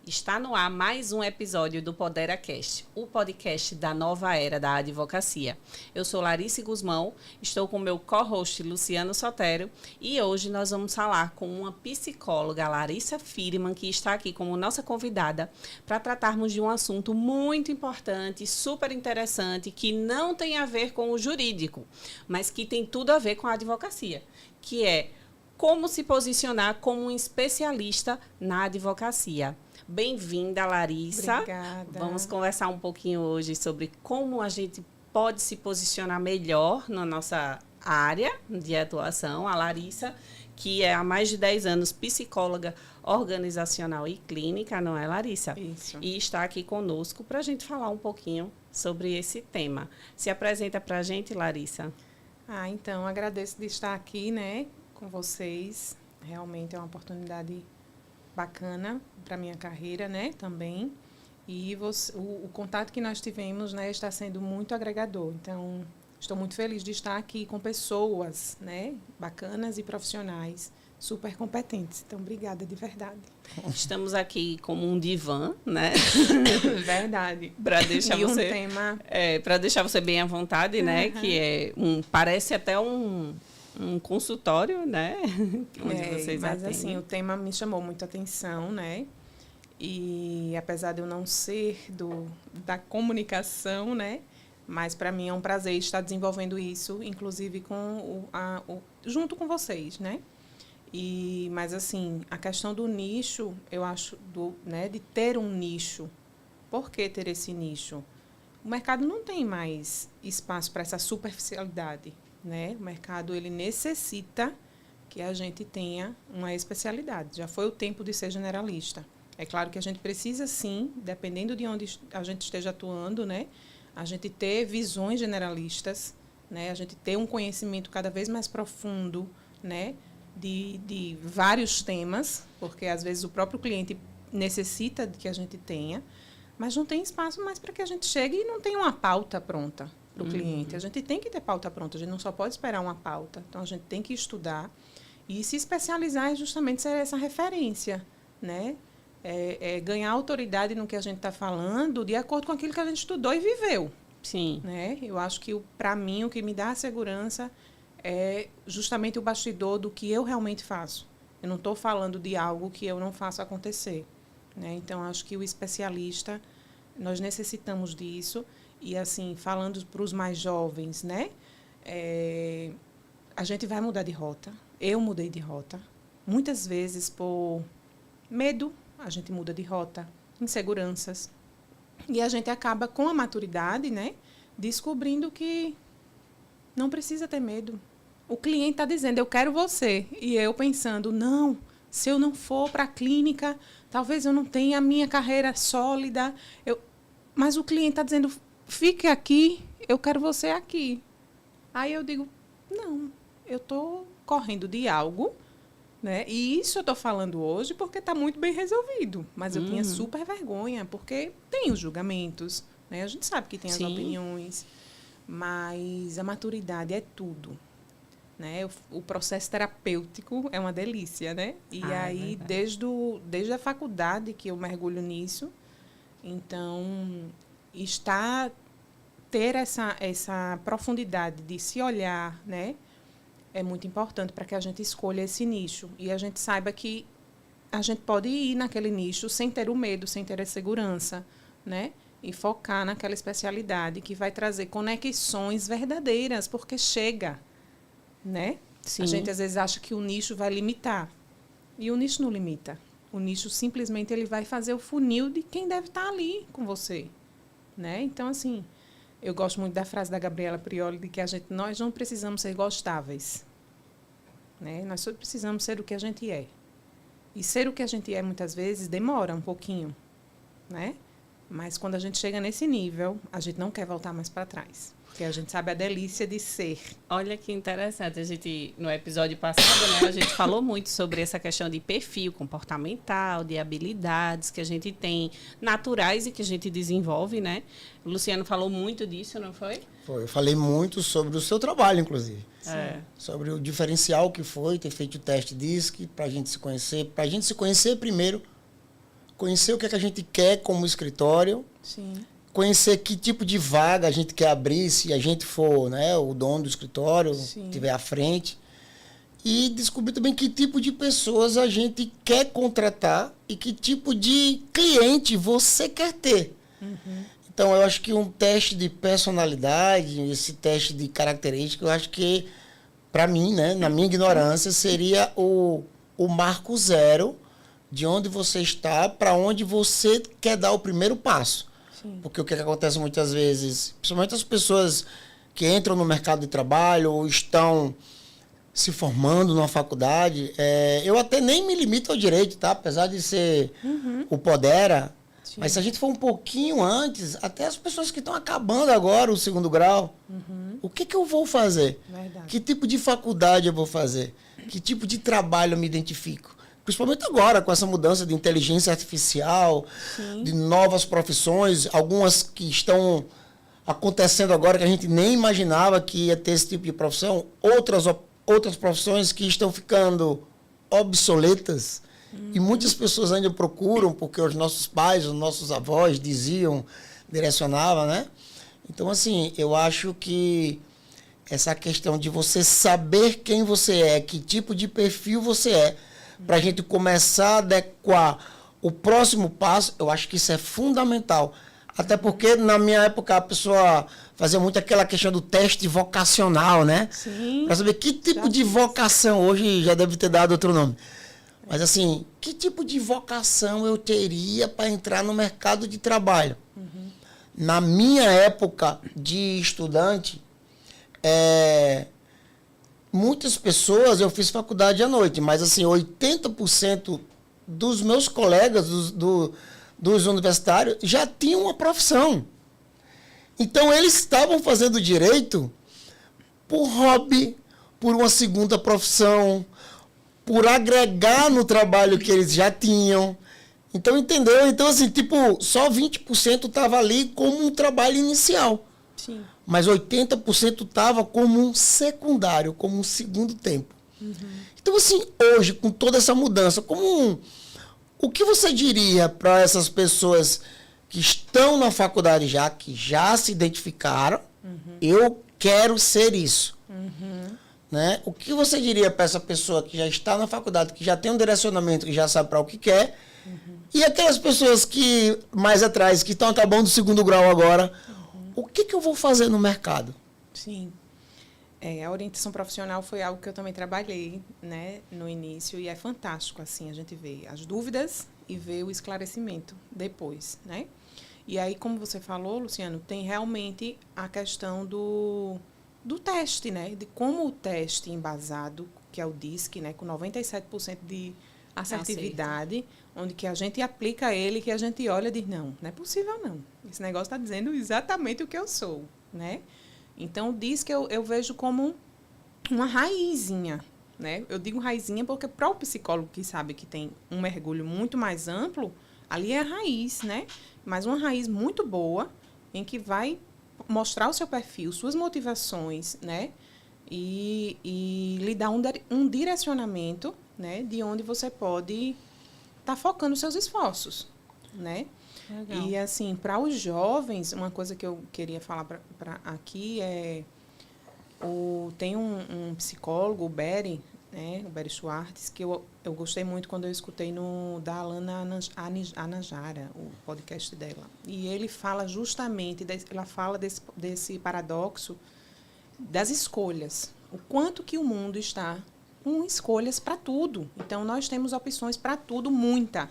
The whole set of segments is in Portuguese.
Está no ar mais um episódio do PoderaCast, o podcast da nova era da advocacia. Eu sou Larissa Guzmão, estou com meu co-host Luciano Sotero e hoje nós vamos falar com uma psicóloga, Larissa Firman, que está aqui como nossa convidada para tratarmos de um assunto muito importante, super interessante, que não tem a ver com o jurídico, mas que tem tudo a ver com a advocacia, que é como se posicionar como um especialista na advocacia. Bem-vinda, Larissa. Obrigada. Vamos conversar um pouquinho hoje sobre como a gente pode se posicionar melhor na nossa área de atuação. A Larissa, que é há mais de 10 anos psicóloga organizacional e clínica, não é, Larissa? Isso. E está aqui conosco para a gente falar um pouquinho sobre esse tema. Se apresenta para a gente, Larissa. Então, agradeço de estar aqui, né, com vocês. Realmente é uma oportunidade bacana para a minha carreira, né, também. E o contato que nós tivemos, né, está sendo muito agregador. Então, estou muito feliz de estar aqui com pessoas, né, bacanas e profissionais, super competentes. Então, obrigada de verdade. Estamos aqui como um divã, né? Verdade. Para deixar e você, um tema... para deixar você bem à vontade, né? Que é parece até um consultório, né? Onde vocês mas atendem. assim, o tema me chamou muito a atenção, né? E apesar de eu não ser da comunicação, né? Mas para mim é um prazer estar desenvolvendo isso, inclusive junto com vocês, né? Mas assim, a questão do nicho, eu acho, né, de ter um nicho. Por que ter esse nicho? O mercado não tem mais espaço para essa superficialidade, né? O mercado ele necessita que a gente tenha uma especialidade. Já foi o tempo de ser generalista. É claro que a gente precisa, sim, dependendo de onde a gente esteja atuando, né? A gente ter visões generalistas, né? A gente ter um conhecimento cada vez mais profundo, né? De vários temas, porque às vezes o próprio cliente necessita de que a gente tenha, mas não tem espaço mais para que a gente chegue e não tenha uma pauta pronta para o cliente. A gente tem que ter pauta pronta, a gente não só pode esperar uma pauta. Então, a gente tem que estudar e se especializar é justamente ser essa referência, né? Ganhar autoridade no que a gente está falando de acordo com aquilo que a gente estudou e viveu. Sim. Né? Eu acho que, para mim, o que me dá a segurança é justamente o bastidor do que eu realmente faço. Eu não estou falando de algo que eu não faço acontecer. Né? Então, acho que o especialista, nós necessitamos disso. E, assim, falando para os mais jovens, né? A gente vai mudar de rota. Eu mudei de rota. Muitas vezes, por medo, a gente muda de rota, inseguranças. E a gente acaba, com a maturidade, né? Descobrindo que não precisa ter medo. O cliente está dizendo, eu quero você. E eu pensando, não, se eu não for para a clínica, talvez eu não tenha a minha carreira sólida. Mas o cliente está dizendo, fique aqui, eu quero você aqui. Aí eu digo, não, eu estou correndo de algo, né? E isso eu estou falando hoje porque está muito bem resolvido. Mas eu tinha super vergonha, porque tem os julgamentos, né? A gente sabe que tem as opiniões, mas a maturidade é tudo. Né? O processo terapêutico é uma delícia, né? E aí, desde a faculdade que eu mergulho nisso, então, ter essa profundidade de se olhar, né? É muito importante para que a gente escolha esse nicho e a gente saiba que a gente pode ir naquele nicho sem ter o medo, sem ter a segurança, né? E focar naquela especialidade que vai trazer conexões verdadeiras, porque chega, né? Sim. A gente às vezes acha que o nicho vai limitar e o nicho não limita. O nicho simplesmente ele vai fazer o funil de quem deve estar ali com você, né? Então, assim, eu gosto muito da frase da Gabriela Prioli de que nós não precisamos ser gostáveis, né? Nós só precisamos ser o que a gente é. E ser o que a gente é, muitas vezes, demora um pouquinho, né? Mas quando a gente chega nesse nível, a gente não quer voltar mais para trás. Porque a gente sabe a delícia de ser. Olha que interessante. No episódio passado, né, a gente falou muito sobre essa questão de perfil comportamental, de habilidades que a gente tem naturais e que a gente desenvolve, né? O Luciano falou muito disso, não foi? Foi. Eu falei muito sobre o seu trabalho, inclusive. É. Sobre o diferencial que foi ter feito o teste DISC, para a gente se conhecer primeiro conhecer o que é que a gente quer como escritório, Sim. conhecer que tipo de vaga a gente quer abrir, se a gente for, né, o dono do escritório, estiver à frente. E descobrir também que tipo de pessoas a gente quer contratar e que tipo de cliente você quer ter. Então, eu acho que um teste de personalidade, esse teste de característica, eu acho que, para mim, né, na minha ignorância, seria o marco zero de onde você está para onde você quer dar o primeiro passo. Sim. Porque o que acontece muitas vezes, principalmente as pessoas que entram no mercado de trabalho ou estão se formando numa faculdade, eu até nem me limito ao direito, tá? Apesar de ser o Podera, mas se a gente for um pouquinho antes, até as pessoas que estão acabando agora o segundo grau, o que eu vou fazer? Verdade. Que tipo de faculdade eu vou fazer? Que tipo de trabalho eu me identifico? Principalmente agora, com essa mudança de inteligência artificial, de novas profissões, algumas que estão acontecendo agora que a gente nem imaginava que ia ter esse tipo de profissão, outras profissões que estão ficando obsoletas. E muitas pessoas ainda procuram, porque os nossos pais, os nossos avós diziam, direcionavam, né? Então, assim, eu acho que essa questão de você saber quem você é, que tipo de perfil você é, para a gente começar a adequar o próximo passo, eu acho que isso é fundamental. Até porque, na minha época, a pessoa fazia muito aquela questão do teste vocacional, né? Sim. Para saber que tipo de vocação, hoje já deve ter dado outro nome. Mas assim, que tipo de vocação eu teria para entrar no mercado de trabalho? Na minha época de estudante, muitas pessoas, eu fiz faculdade à noite, mas assim, 80% dos meus colegas, dos universitários, já tinham uma profissão. Então, eles estavam fazendo direito por hobby, por uma segunda profissão, por agregar no trabalho que eles já tinham. Então, entendeu? Então, assim, tipo, só 20% estava ali como um trabalho inicial. Sim. Mas 80% estava como um secundário, como um segundo tempo. Então, assim, hoje, com toda essa mudança, o que você diria para essas pessoas que estão na faculdade já, que já se identificaram, eu quero ser isso? Né? O que você diria para essa pessoa que já está na faculdade, que já tem um direcionamento, que já sabe para o que quer, e aquelas pessoas que, mais atrás, que estão acabando o segundo grau agora, o que eu vou fazer no mercado? Sim. A orientação profissional foi algo que eu também trabalhei, né, no início, e é fantástico, assim, a gente vê as dúvidas e vê o esclarecimento depois, né? E aí, como você falou, Luciano, tem realmente a questão do teste, né? De como o teste embasado, que é o DISC, né, com 97% de assertividade, onde que a gente aplica ele, que a gente olha e diz, não é possível não. Esse negócio está dizendo exatamente o que eu sou, né? Então, o DISC eu vejo como uma raizinha, né? Eu digo raizinha porque para o psicólogo que sabe que tem um mergulho muito mais amplo, ali é a raiz, né? Mas uma raiz muito boa, em que vai mostrar o seu perfil, suas motivações, né? E lhe dar um direcionamento, né? De onde você pode estar focando os seus esforços, né? Legal. E, assim, para os jovens, uma coisa que eu queria falar aqui é... tem um psicólogo, o Beri, né? O Beri Schwartz, que eu gostei muito quando eu escutei da Alana Anajara, o podcast dela. E ele fala justamente, ela fala desse paradoxo das escolhas. O quanto que o mundo está com escolhas para tudo. Então, nós temos opções para tudo, muita.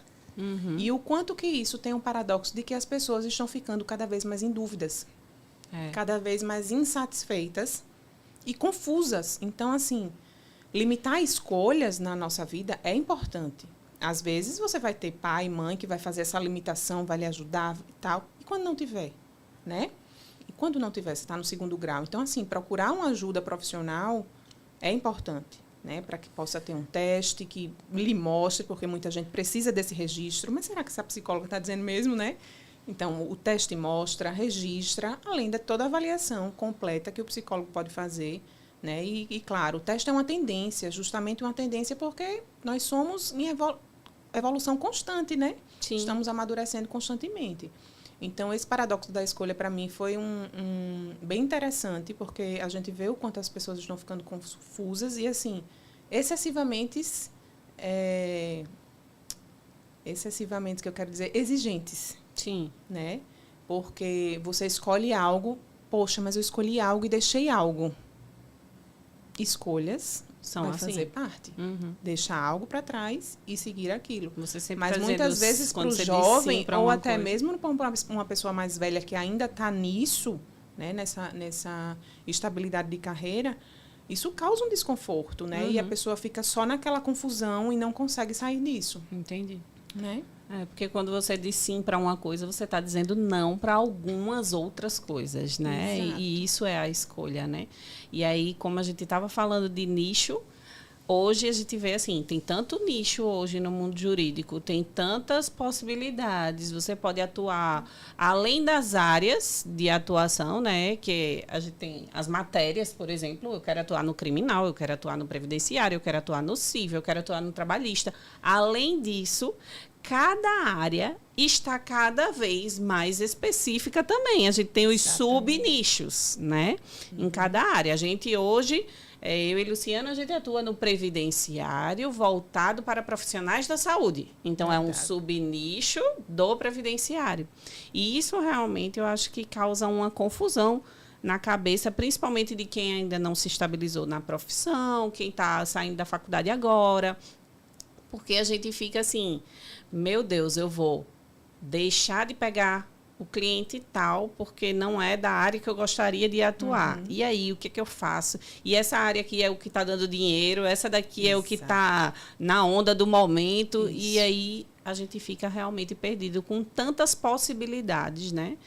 E o quanto que isso tem um paradoxo de que as pessoas estão ficando cada vez mais em dúvidas, cada vez mais insatisfeitas e confusas. Então, assim, limitar escolhas na nossa vida é importante. Às vezes, você vai ter pai e mãe que vai fazer essa limitação, vai lhe ajudar e tal. E quando não tiver, né? E quando não tiver, você está no segundo grau. Então, assim, procurar uma ajuda profissional é importante, né, para que possa ter um teste que lhe mostre, porque muita gente precisa desse registro. Mas será que essa psicóloga está dizendo mesmo, né? Então, o teste mostra, registra, além de toda a avaliação completa que o psicólogo pode fazer, né? E claro, o teste é uma tendência, justamente uma tendência porque nós somos evolução constante, né? Sim. Estamos amadurecendo constantemente. Então, esse paradoxo da escolha, para mim, foi bem interessante, porque a gente vê o quanto as pessoas estão ficando confusas e, assim, excessivamente, que eu quero dizer, exigentes. Sim. Né? Porque você escolhe algo, poxa, mas eu escolhi algo e deixei algo. Escolhas São vai assim. fazer parte. Deixar algo para trás e seguir aquilo. Você sempre mas muitas vezes para o jovem, ou até mesmo para uma pessoa mais velha que ainda está nisso, né, nessa estabilidade de carreira, isso causa um desconforto, né? E a pessoa fica só naquela confusão e não consegue sair disso. Entendi. Né? Porque quando você diz sim para uma coisa, você está dizendo não para algumas outras coisas, né? E isso é a escolha, né? E aí, como a gente estava falando de nicho, hoje a gente vê assim, tem tanto nicho hoje no mundo jurídico, tem tantas possibilidades, você pode atuar além das áreas de atuação, né? Que a gente tem as matérias, por exemplo, eu quero atuar no criminal, eu quero atuar no previdenciário, eu quero atuar no civil, eu quero atuar no trabalhista. Além disso, cada área está cada vez mais específica também. A gente tem os subnichos, né? Em cada área. A gente hoje, eu e Luciana, a gente atua no previdenciário voltado para profissionais da saúde. Então, é um subnicho do previdenciário. E isso realmente eu acho que causa uma confusão na cabeça, principalmente de quem ainda não se estabilizou na profissão, quem está saindo da faculdade agora. Porque a gente fica assim, meu Deus, eu vou deixar de pegar o cliente tal, porque não é da área que eu gostaria de atuar. E aí, o que eu faço? E essa área aqui é o que está dando dinheiro, essa daqui é o que está na onda do momento. Isso. E aí, a gente fica realmente perdido com tantas possibilidades, né?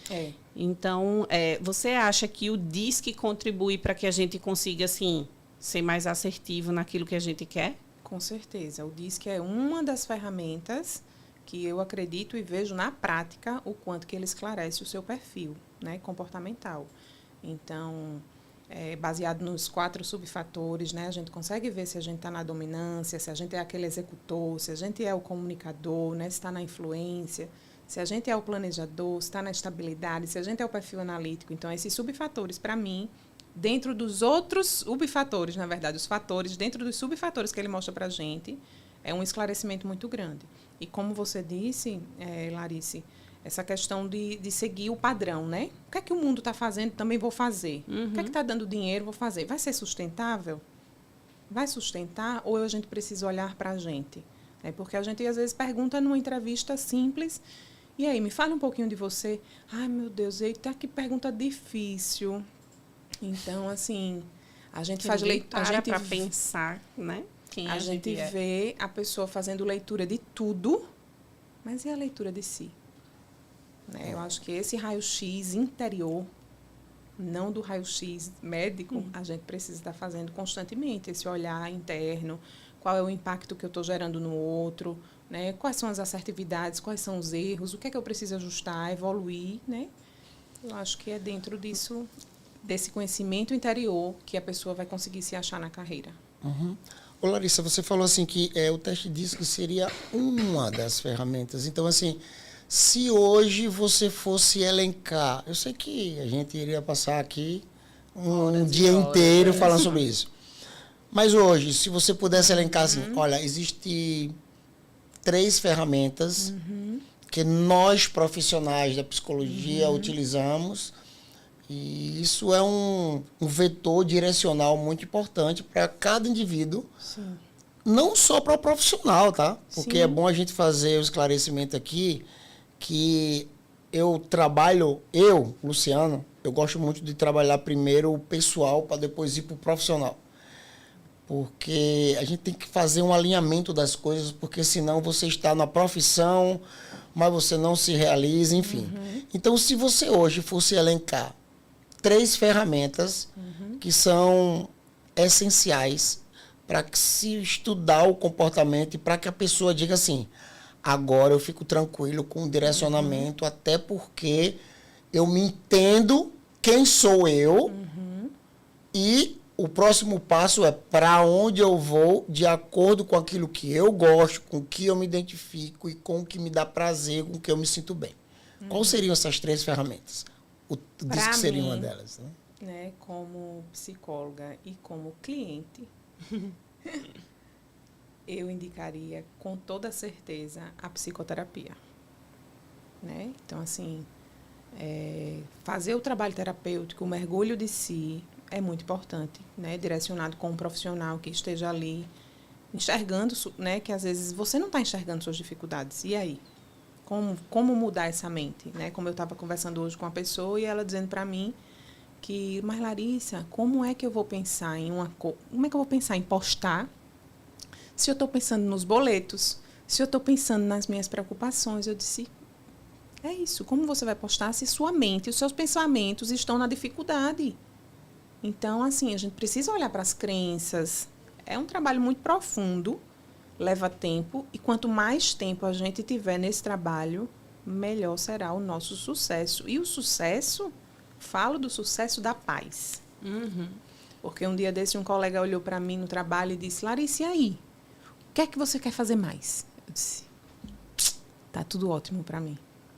Então, você acha que o DISC contribui para que a gente consiga, assim, ser mais assertivo naquilo que a gente quer? Com certeza. O DISC é uma das ferramentas que eu acredito e vejo na prática o quanto que ele esclarece o seu perfil, né, comportamental. Então, baseado nos 4 subfatores, né, a gente consegue ver se a gente está na dominância, se a gente é aquele executor, se a gente é o comunicador, né, se está na influência, se a gente é o planejador, se está na estabilidade, se a gente é o perfil analítico. Então, esses subfatores, para mim, dentro dos outros subfatores, na verdade, os fatores, dentro dos subfatores que ele mostra para a gente, é um esclarecimento muito grande. E como você disse, Larice, essa questão de seguir o padrão, né? O que é que o mundo está fazendo, também vou fazer. O que é que está dando dinheiro, vou fazer. Vai ser sustentável? Vai sustentar? Ou a gente precisa olhar para a gente? Porque a gente, às vezes, pergunta numa entrevista simples, e aí, me fala um pouquinho de você. Ai, meu Deus, eita, que pergunta difícil. Então, assim, a gente faz leitura. A gente para pensar, né? A gente vê a pessoa fazendo leitura de tudo, mas e a leitura de si? Né? Eu acho que esse raio-x interior, não do raio-x médico, a gente precisa estar fazendo constantemente esse olhar interno, qual é o impacto que eu estou gerando no outro, né? Quais são as assertividades, quais são os erros, o que é que eu preciso ajustar, evoluir, né? Eu acho que é dentro disso, desse conhecimento interior, que a pessoa vai conseguir se achar na carreira. Ô, Larissa, você falou assim que o teste DISC seria uma das ferramentas. Então, assim, se hoje você fosse elencar, eu sei que a gente iria passar aqui um dia inteiro falando sobre isso. Mas hoje, se você pudesse elencar assim, olha, existem 3 ferramentas que nós, profissionais da psicologia, utilizamos. E isso é um vetor direcional muito importante para cada indivíduo. Sim. Não só para o profissional, tá? Porque Sim. é bom a gente fazer o esclarecimento aqui que eu, Luciano, eu gosto muito de trabalhar primeiro o pessoal para depois ir para o profissional. Porque a gente tem que fazer um alinhamento das coisas, porque senão você está na profissão, mas você não se realiza, enfim. Então, se você hoje fosse elencar 3 ferramentas que são essenciais para se estudar o comportamento e para que a pessoa diga assim, agora eu fico tranquilo com o direcionamento, até porque eu me entendo quem sou eu e o próximo passo é para onde eu vou de acordo com aquilo que eu gosto, com o que eu me identifico e com o que me dá prazer, com o que eu me sinto bem. Quais seriam essas 3 ferramentas? O disse que seria uma delas, né? Como psicóloga e como cliente, eu indicaria com toda certeza a psicoterapia. Né? Então, assim, fazer o trabalho terapêutico, o mergulho de si, é muito importante, né? Direcionado com um profissional que esteja ali enxergando, né? Que às vezes você não está enxergando suas dificuldades. E aí? Como mudar essa mente? Né? Como eu estava conversando hoje com uma pessoa e ela dizendo para mim que, mas Larissa, como é que eu vou pensar como é que eu vou pensar em postar se eu estou pensando nos boletos, se eu estou pensando nas minhas preocupações? Eu disse, é isso, como você vai postar se sua mente, os seus pensamentos estão na dificuldade? Então, assim, a gente precisa olhar para as crenças. É um trabalho muito profundo, leva tempo, e quanto mais tempo a gente tiver nesse trabalho, melhor será o nosso sucesso. E o sucesso, falo do sucesso da paz. Porque um dia desse um colega olhou para mim no trabalho e disse, Larissa, e aí? O que é que você quer fazer mais? Eu disse, tá tudo ótimo para mim.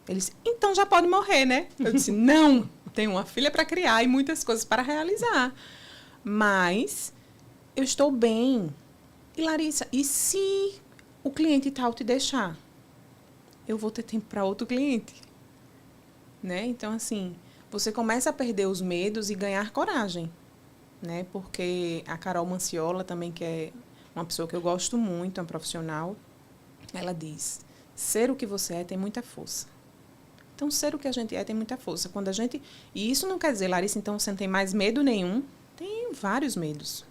Ele disse, então já pode morrer, né? Eu disse, não, tenho uma filha para criar e muitas coisas para realizar. Mas eu estou bem. E Larissa, e se o cliente tal te deixar? Eu vou ter tempo para outro cliente. Né? Então, assim, você começa a perder os medos e ganhar coragem. Né? Porque a Carol Manciola também, que é uma pessoa que eu gosto muito, é uma profissional, ela diz, ser o que você é tem muita força. Então, ser o que a gente é tem muita força. Quando a gente... E isso não quer dizer, Larissa, então você não tem mais medo nenhum. Tem vários medos.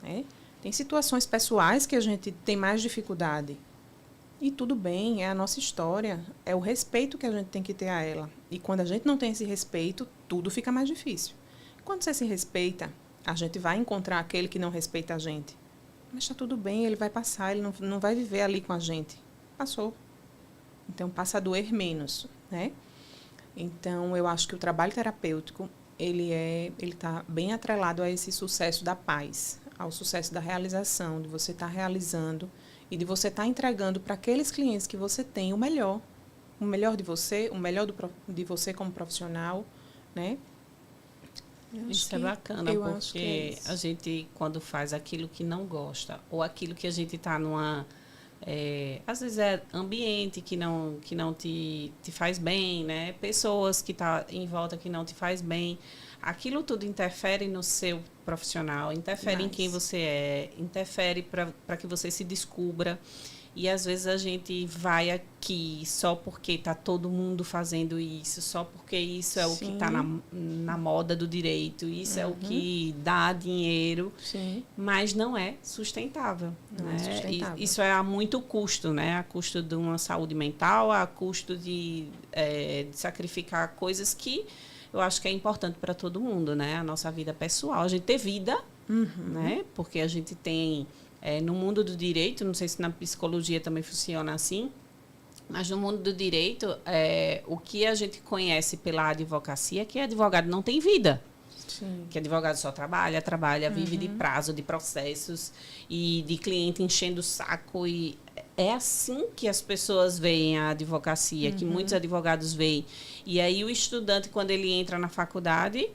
Né? Tem situações pessoais que a gente tem mais dificuldade. E tudo bem, é a nossa história. É o respeito que a gente tem que ter a ela. E quando a gente não tem esse respeito, tudo fica mais difícil. Quando você se respeita, a gente vai encontrar aquele que não respeita a gente. Mas está tudo bem, ele vai passar, ele não vai viver ali com a gente. Passou. Então, passa a doer menos, né? Então, eu acho que o trabalho terapêutico, ele está bem atrelado a esse sucesso da paz, ao sucesso da realização, de você estar realizando e de você estar entregando para aqueles clientes que você tem o melhor de você, o melhor de você como profissional, né? Isso é bacana, porque a gente, quando faz aquilo que não gosta, ou aquilo que a gente está numa... às vezes é ambiente que não te faz bem, né? Pessoas que estão em volta que não te faz bem. Aquilo tudo interfere no seu profissional, interfere em quem você é, interfere para que você se descubra. E, às vezes, a gente vai aqui só porque está todo mundo fazendo isso, só porque isso é o que está na moda do direito, isso é o que dá dinheiro, mas não é sustentável. Não é sustentável. Isso é a muito custo, né? A custo de uma saúde mental, a custo de sacrificar coisas que eu acho que é importante para todo mundo, né? A nossa vida pessoal, a gente ter vida, né? Porque a gente tem... no mundo do direito, não sei se na psicologia também funciona assim, mas no mundo do direito, o que a gente conhece pela advocacia é que advogado não tem vida. Sim. Que advogado só trabalha, vive de prazo, de processos e de cliente enchendo o saco. E é assim que as pessoas veem a advocacia, que muitos advogados veem. E aí o estudante, quando ele entra na faculdade...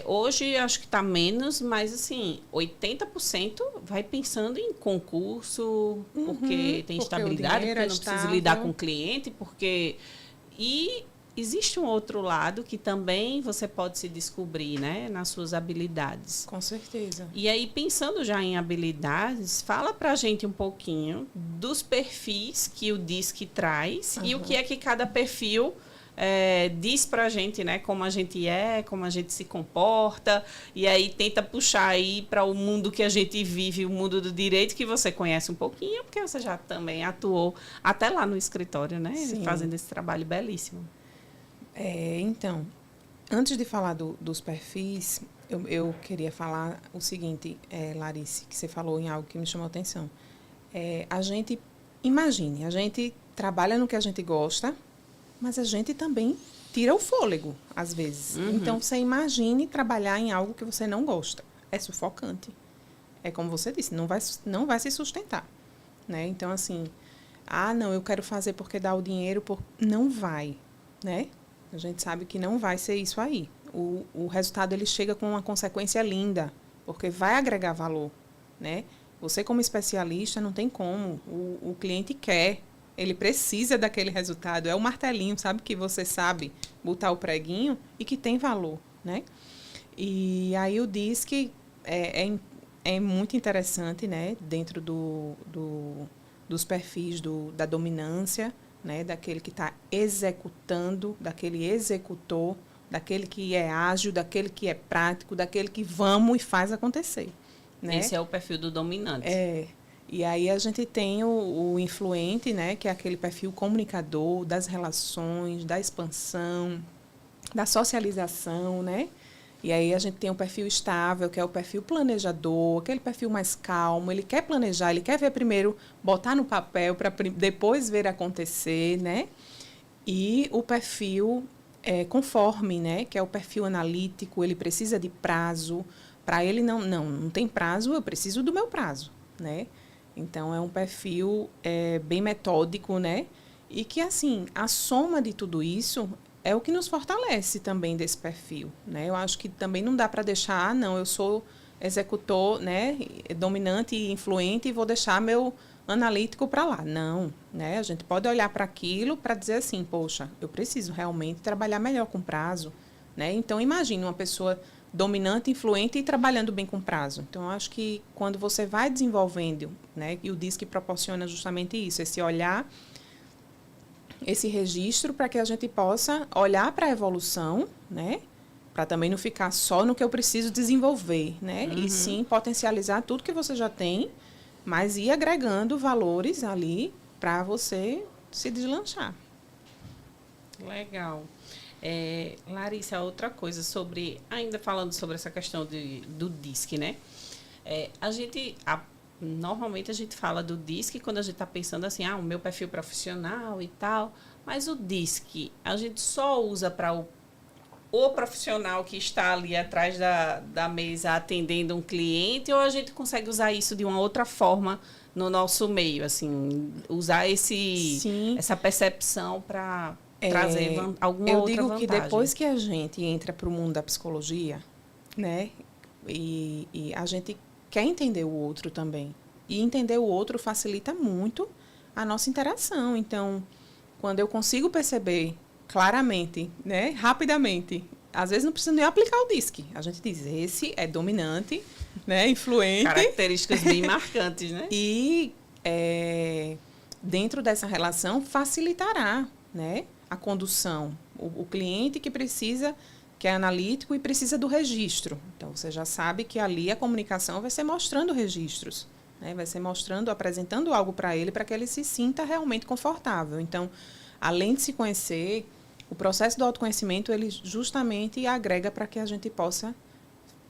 hoje acho que está menos, mas assim, 80% vai pensando em concurso, porque tem estabilidade, porque não precisa lidar com o cliente, E existe um outro lado que também você pode se descobrir, né, nas suas habilidades. Com certeza. E aí, pensando já em habilidades, fala pra gente um pouquinho dos perfis que o DISC traz e o que é que cada perfil... diz pra gente, né, como a gente é, como a gente se comporta, e aí tenta puxar aí para o mundo que a gente vive, o mundo do direito, que você conhece um pouquinho, porque você já também atuou até lá no escritório, né, fazendo esse trabalho belíssimo. Então, antes de falar dos perfis, eu queria falar o seguinte, Larissa, que você falou em algo que me chamou a atenção. A gente, imagine, a gente trabalha no que a gente gosta, mas a gente também tira o fôlego, às vezes. Então, você imagine trabalhar em algo que você não gosta. é sufocante. É como você disse, não vai se sustentar, né? Então, assim, não, eu quero fazer porque dá o dinheiro, não vai, né? A gente sabe que não vai ser isso aí. O resultado, ele chega com uma consequência linda, porque vai agregar valor, né? Você, como especialista, não tem como. O cliente quer, ele precisa daquele resultado. É o martelinho, sabe? Que você sabe botar o preguinho e que tem valor, né? E aí o DISC é muito interessante, né? Dentro dos perfis da dominância, né? Daquele que está executando, daquele executor, daquele que é ágil, daquele que é prático, daquele que vamos e faz acontecer. Né? Esse é o perfil do dominante. E aí a gente tem o influente, né? Que é aquele perfil comunicador, das relações, da expansão, da socialização, né? E aí a gente tem o perfil estável, que é o perfil planejador, aquele perfil mais calmo, ele quer planejar, ele quer ver primeiro, botar no papel para depois ver acontecer, né? E o perfil conforme, né? Que é o perfil analítico, ele precisa de prazo. Para ele, não tem prazo, eu preciso do meu prazo, né? Então, é um perfil bem metódico, né? E que, assim, a soma de tudo isso é o que nos fortalece também desse perfil, né? Eu acho que também não dá para deixar, não, eu sou executor, né? Dominante e influente e vou deixar meu analítico para lá. Não, né? A gente pode olhar para aquilo para dizer assim, poxa, eu preciso realmente trabalhar melhor com prazo, né? Então, imagine uma pessoa dominante, influente e trabalhando bem com prazo. Então, eu acho que quando você vai desenvolvendo, né, e o DISC proporciona justamente isso, esse olhar, esse registro para que a gente possa olhar para a evolução, né, para também não ficar só no que eu preciso desenvolver, né, e sim potencializar tudo que você já tem, mas ir agregando valores ali para você se deslanchar. Legal. Larissa, outra coisa ainda falando sobre essa questão do DISC, né? Normalmente a gente fala do DISC quando a gente está pensando assim, o meu perfil profissional e tal, mas o DISC a gente só usa para o profissional que está ali atrás da mesa atendendo um cliente, ou a gente consegue usar isso de uma outra forma no nosso meio, assim, usar essa percepção para trazer alguma outra vantagem? Eu digo que depois que a gente entra para o mundo da psicologia, né, e a gente quer entender o outro também. E entender o outro facilita muito a nossa interação. Então, quando eu consigo perceber claramente, né, rapidamente, às vezes não precisa nem aplicar o DISC. A gente diz, esse é dominante, né, influente. Características bem marcantes, né? E dentro dessa relação facilitará, né, a condução. O cliente que é analítico e precisa do registro. Então, você já sabe que ali a comunicação vai ser mostrando registros, né? Vai ser mostrando, apresentando algo para ele, para que ele se sinta realmente confortável. Então, além de se conhecer, o processo do autoconhecimento, ele justamente agrega para que a gente possa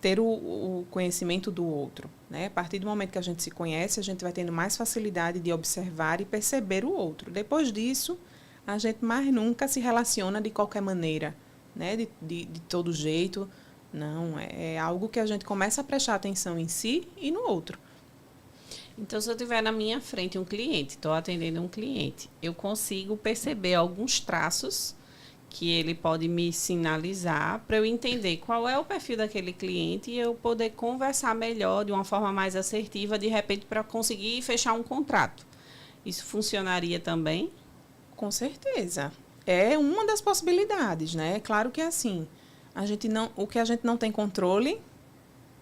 ter o conhecimento do outro, né? A partir do momento que a gente se conhece, a gente vai tendo mais facilidade de observar e perceber o outro. Depois disso, a gente mais nunca se relaciona de qualquer maneira, né? De todo jeito. Não, é algo que a gente começa a prestar atenção em si e no outro. Então, se eu tiver na minha frente um cliente, estou atendendo um cliente, eu consigo perceber alguns traços que ele pode me sinalizar para eu entender qual é o perfil daquele cliente e eu poder conversar melhor, de uma forma mais assertiva, de repente, para conseguir fechar um contrato. Isso funcionaria também? Com certeza. É uma das possibilidades, né? Claro que é assim, o que a gente não tem controle,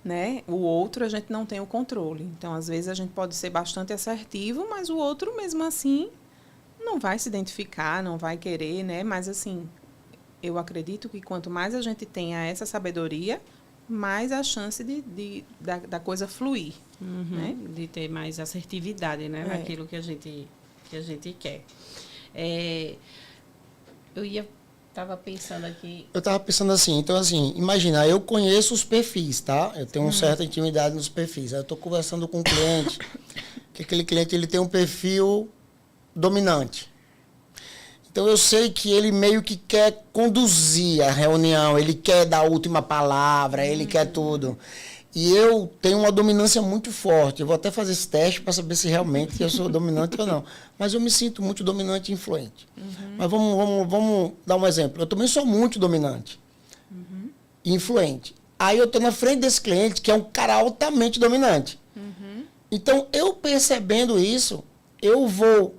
né? O outro a gente não tem o controle. Então, às vezes, a gente pode ser bastante assertivo, mas o outro, mesmo assim, não vai se identificar, não vai querer, né? Mas, assim, eu acredito que quanto mais a gente tenha essa sabedoria, mais a chance da coisa fluir. Né? De ter mais assertividade, né? Naquilo que a gente quer. Estava pensando aqui. Eu estava pensando assim, então assim, imagina, eu conheço os perfis, tá? Eu tenho uma certa intimidade nos perfis. Aí eu estou conversando com um cliente, que aquele cliente ele tem um perfil dominante. Então eu sei que ele meio que quer conduzir a reunião, ele quer dar a última palavra, ele quer tudo. E eu tenho uma dominância muito forte. Eu vou até fazer esse teste para saber se realmente eu sou dominante ou não. Mas eu me sinto muito dominante e influente. Mas vamos dar um exemplo. Eu também sou muito dominante e influente. Aí eu estou na frente desse cliente, que é um cara altamente dominante. Então, eu percebendo isso, eu vou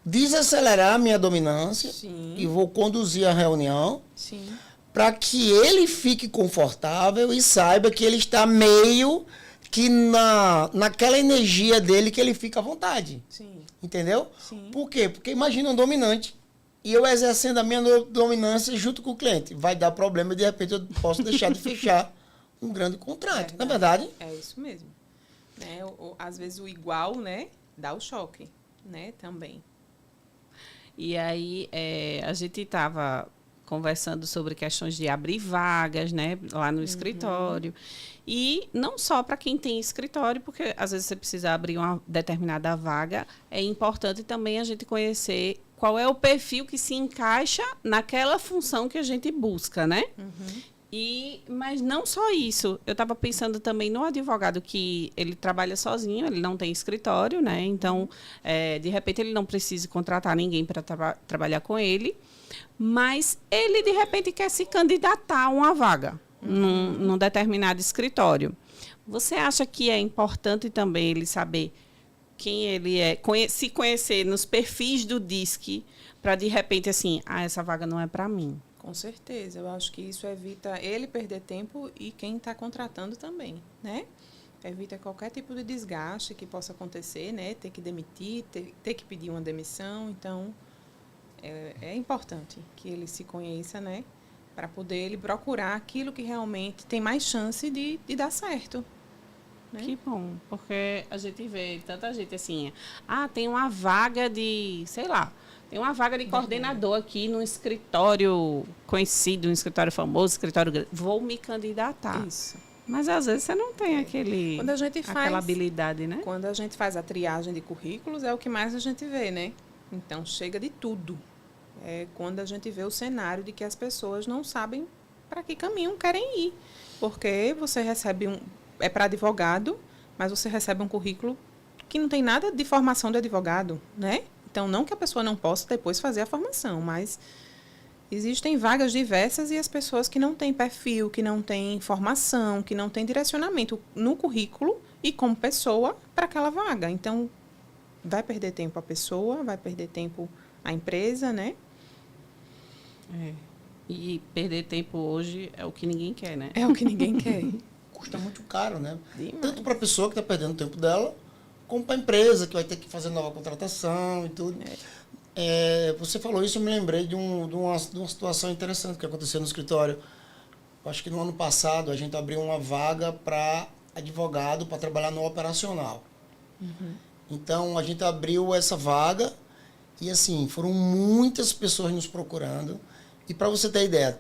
desacelerar a minha dominância e vou conduzir a reunião para que ele fique confortável e saiba que ele está meio que naquela energia dele que ele fica à vontade. Entendeu? Por quê? Porque imagina um dominante e eu exercendo a minha dominância junto com o cliente. Vai dar problema e de repente eu posso deixar de fechar um grande contrato. Não é verdade? É isso mesmo. Né? Às vezes o igual, né, dá o choque, né, também. E aí, a gente estava conversando sobre questões de abrir vagas, né, lá no escritório. E não só para quem tem escritório, porque às vezes você precisa abrir uma determinada vaga, é importante também a gente conhecer qual é o perfil que se encaixa naquela função que a gente busca, né? Mas não só isso. Eu estava pensando também no advogado que ele trabalha sozinho, ele não tem escritório, né? Então, de repente, ele não precisa contratar ninguém para trabalhar com ele, mas ele, de repente, quer se candidatar a uma vaga num determinado escritório. Você acha que é importante também ele saber quem ele é, se conhecer nos perfis do DISC, para, de repente, assim, essa vaga não é para mim? Com certeza, eu acho que isso evita ele perder tempo e quem está contratando também, né? Evita qualquer tipo de desgaste que possa acontecer, né? Ter que demitir, ter que pedir uma demissão. Então, é importante que ele se conheça, né? Para poder ele procurar aquilo que realmente tem mais chance de dar certo. Né? Que bom, porque a gente vê tanta gente assim, tem uma vaga de, sei lá, tem uma vaga de coordenador aqui num escritório conhecido, um escritório famoso, escritório grande. Vou me candidatar. Isso. Mas às vezes você não tem aquela habilidade, né? Quando a gente faz a triagem de currículos, é o que mais a gente vê, né? Então, chega de tudo. É quando a gente vê o cenário de que as pessoas não sabem para que caminho querem ir. Porque você recebe é para advogado, mas você recebe um currículo que não tem nada de formação de advogado, né? Então, não que a pessoa não possa depois fazer a formação, mas existem vagas diversas e as pessoas que não têm perfil, que não têm formação, que não têm direcionamento no currículo e como pessoa para aquela vaga. Então, vai perder tempo a pessoa, vai perder tempo a empresa, né? E perder tempo hoje é o que ninguém quer, né? É o que ninguém quer. Custa muito caro, né? Demais. Tanto para a pessoa que está perdendo o tempo dela, como para a empresa, que vai ter que fazer nova contratação e tudo. Você falou isso, eu me lembrei de uma situação interessante que aconteceu no escritório. Eu acho que no ano passado a gente abriu uma vaga para advogado para trabalhar no operacional. Então, a gente abriu essa vaga e, assim, foram muitas pessoas nos procurando. E, para você ter ideia,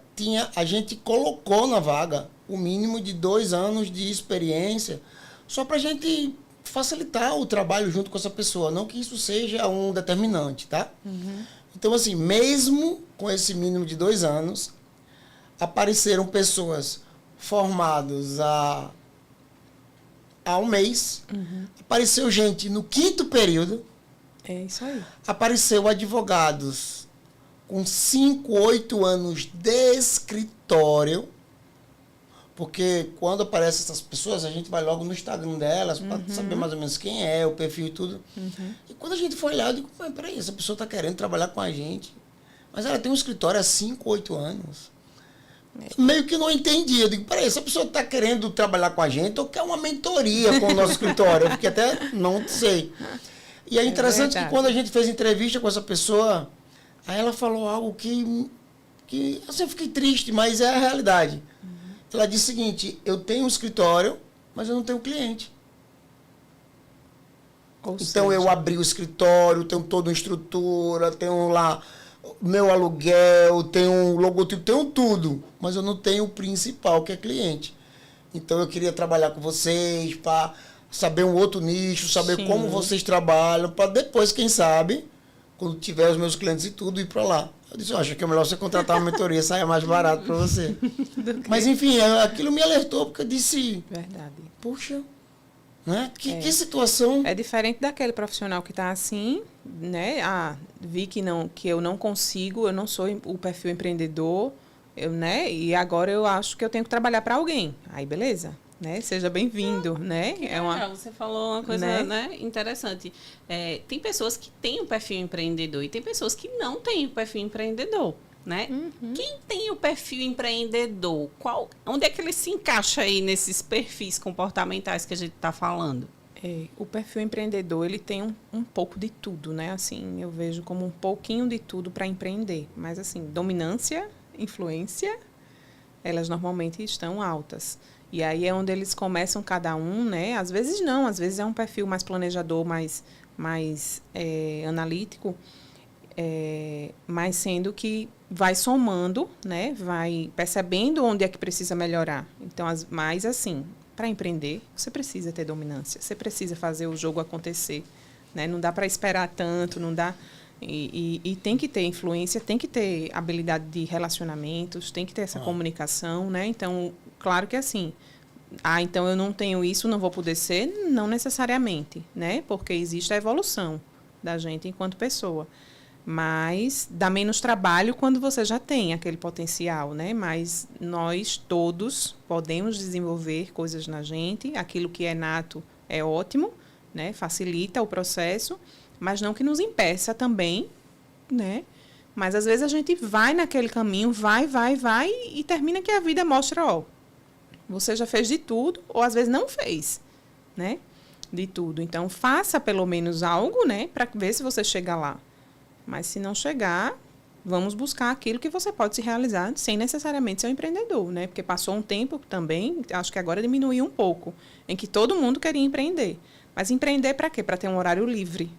a gente colocou na vaga o mínimo de 2 anos de experiência só para a gente facilitar o trabalho junto com essa pessoa, não que isso seja um determinante, tá? Então, assim, mesmo com esse mínimo de 2 anos, apareceram pessoas formadas há 1 mês, apareceu gente no 5º período, É isso aí. apareceu advogados com 5, 8 anos de escritório, porque quando aparecem essas pessoas, a gente vai logo no Instagram delas para saber mais ou menos quem é, o perfil e tudo. E quando a gente foi olhar, eu digo, peraí, essa pessoa está querendo trabalhar com a gente, mas ela tem um escritório há 5, 8 anos. Meio que não entendi. Eu digo, peraí, essa pessoa está querendo trabalhar com a gente ou quer uma mentoria com o nosso escritório? Eu fiquei até, não sei. E é interessante que quando a gente fez entrevista com essa pessoa, aí ela falou algo que assim, eu fiquei triste, mas é a realidade. Ela disse o seguinte, eu tenho um escritório, mas eu não tenho cliente. Então eu abri o escritório, tenho toda uma estrutura, tenho lá meu aluguel, tenho um logotipo, tenho tudo, mas eu não tenho o principal, que é cliente. Então eu queria trabalhar com vocês para saber um outro nicho, saber como vocês trabalham, para depois, quem sabe, quando tiver os meus clientes e tudo, ir para lá. Eu disse, eu acho que é melhor você contratar uma mentoria, saia mais barato para você. Mas, enfim, aquilo me alertou, porque eu disse... Verdade. Puxa, né? Que situação... É diferente daquele profissional que está assim, né? Vi que eu não consigo, eu não sou o perfil empreendedor, né? E agora eu acho que eu tenho que trabalhar para alguém. Aí, beleza. Né? Seja bem-vindo, né? Você falou uma coisa, né? Interessante. Tem pessoas que têm o perfil empreendedor e tem pessoas que não têm o perfil empreendedor, né? Quem tem o perfil empreendedor, onde é que ele se encaixa aí nesses perfis comportamentais que a gente está falando? O perfil empreendedor, ele tem um pouco de tudo, né? Assim, eu vejo como um pouquinho de tudo para empreender. Mas, assim, dominância, influência, elas normalmente estão altas. E aí é onde eles começam cada um, né? Às vezes não, às vezes é um perfil mais planejador, mais analítico, mas sendo que vai somando, né? Vai percebendo onde é que precisa melhorar. Então, mas assim, para empreender, você precisa ter dominância, você precisa fazer o jogo acontecer, né? Não dá para esperar tanto, não dá... E tem que ter influência, tem que ter habilidade de relacionamentos, tem que ter essa comunicação, né? Então, claro que assim, então eu não tenho isso, não vou poder ser, não necessariamente, né? Porque existe a evolução da gente enquanto pessoa. Mas dá menos trabalho quando você já tem aquele potencial, né? Mas nós todos podemos desenvolver coisas na gente, aquilo que é nato é ótimo, né? Facilita o processo, mas não que nos impeça também, né? Mas às vezes a gente vai naquele caminho, vai, e termina que a vida mostra, você já fez de tudo, ou às vezes não fez, né? De tudo. Então, faça pelo menos algo, né? Para ver se você chega lá. Mas se não chegar, vamos buscar aquilo que você pode se realizar sem necessariamente ser um empreendedor, né? Porque passou um tempo também, acho que agora diminuiu um pouco, em que todo mundo queria empreender. Mas empreender para quê? Para ter um horário livre.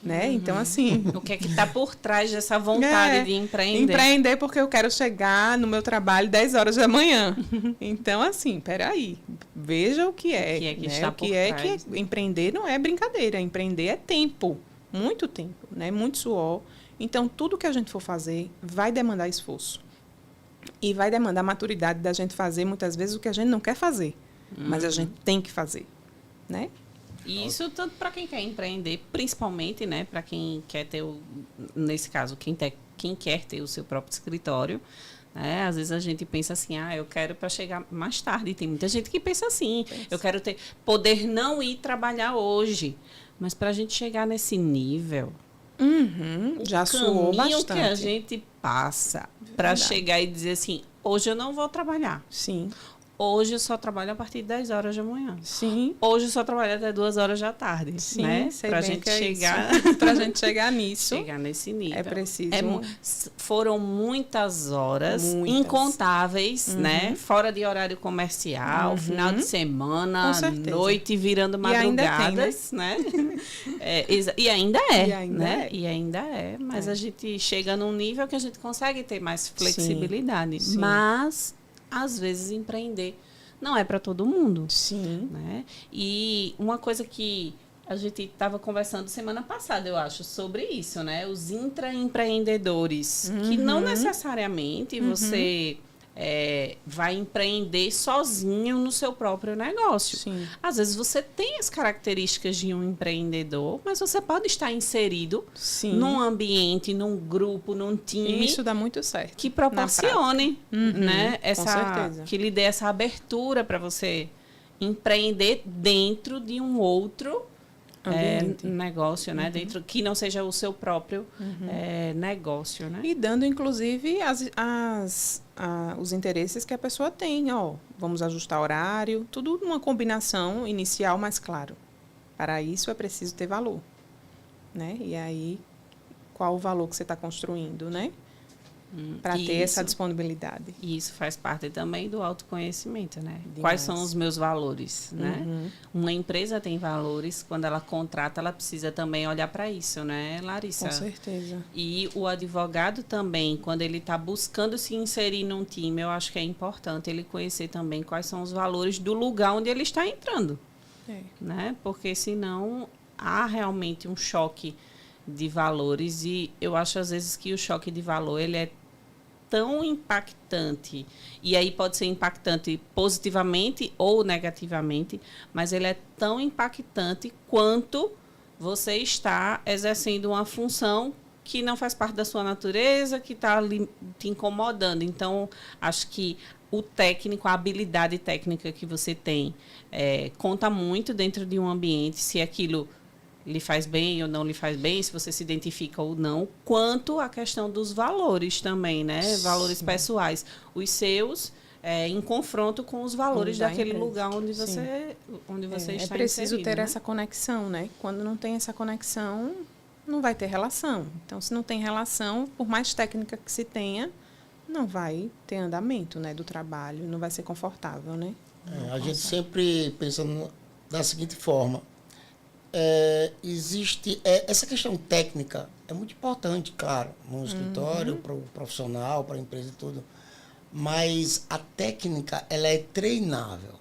Né? Então, assim... O que é que está por trás dessa vontade de empreender? Empreender porque eu quero chegar no meu trabalho 10 horas da manhã. Então, assim, peraí. Veja o que é. Que né? está o que por é trás. que empreender não é brincadeira. Empreender é tempo. Muito tempo. Né? Muito suor. Então, tudo que a gente for fazer vai demandar esforço. E vai demandar maturidade da gente fazer, muitas vezes, o que a gente não quer fazer. Mas a gente tem que fazer. Né? E isso tanto para quem quer empreender, principalmente, né, para quem quer ter, nesse caso, quem quer ter o seu próprio escritório. Né? Às vezes a gente pensa assim, eu quero para chegar mais tarde. Tem muita gente que pensa assim, eu quero poder não ir trabalhar hoje. Mas para a gente chegar nesse nível, já suou bastante. O que a gente passa para chegar e dizer assim, hoje eu não vou trabalhar. Sim. Hoje eu só trabalho a partir de 10 horas da manhã. Sim. Hoje eu só trabalho até 2 horas da tarde. Sim, né? sei pra bem gente que é chegar. Pra gente chegar nisso. Chegar nesse nível. É preciso. Foram muitas horas, incontáveis, né? Fora de horário comercial, final de semana, noite virando madrugadas, né? E ainda é. Né? E ainda é. Mas a gente chega num nível que a gente consegue ter mais flexibilidade. Sim. Mas às vezes empreender não é para todo mundo. Sim. Né? E uma coisa que a gente estava conversando semana passada, eu acho, sobre isso, né? Os intraempreendedores, que não necessariamente você vai empreender sozinho no seu próprio negócio. Sim. Às vezes você tem as características de um empreendedor, mas você pode estar inserido num ambiente, num grupo, num time. Isso dá muito certo. Que proporcione, né, com certeza. que lhe dê essa abertura para você empreender dentro de um outro negócio, né? Dentro, que não seja o seu próprio negócio, né? E dando, inclusive, os interesses que a pessoa tem. Vamos ajustar horário, tudo numa combinação inicial, mas claro, para isso é preciso ter valor. Né? E aí, qual o valor que você está construindo, né? Para ter essa disponibilidade. E isso faz parte também do autoconhecimento, né? Demais. Quais são os meus valores, né? Uma empresa tem valores, quando ela contrata, ela precisa também olhar para isso, né, Larissa? Com certeza. E o advogado também, quando ele está buscando se inserir num time, eu acho que é importante ele conhecer também quais são os valores do lugar onde ele está entrando. Né? Porque senão há realmente um choque de valores, e eu acho às vezes que o choque de valor ele é tão impactante, e aí pode ser impactante positivamente ou negativamente, mas ele é tão impactante quanto você está exercendo uma função que não faz parte da sua natureza, que está ali te incomodando. Então, acho que o técnico, a habilidade técnica que você tem, conta muito dentro de um ambiente, se aquilo lhe faz bem ou não lhe faz bem, se você se identifica ou não, quanto a questão dos valores também, né? Valores pessoais. Os seus, em confronto com os valores daquele lugar onde você está É preciso inserido, ter né? essa conexão, né? Quando não tem essa conexão, não vai ter relação. Então, se não tem relação, por mais técnica que se tenha, não vai ter andamento, né, do trabalho, não vai ser confortável, né? A gente sempre pensa da seguinte forma. Existe essa questão técnica é muito importante, claro, no escritório, para o profissional, para a empresa e tudo, mas a técnica ela é treinável.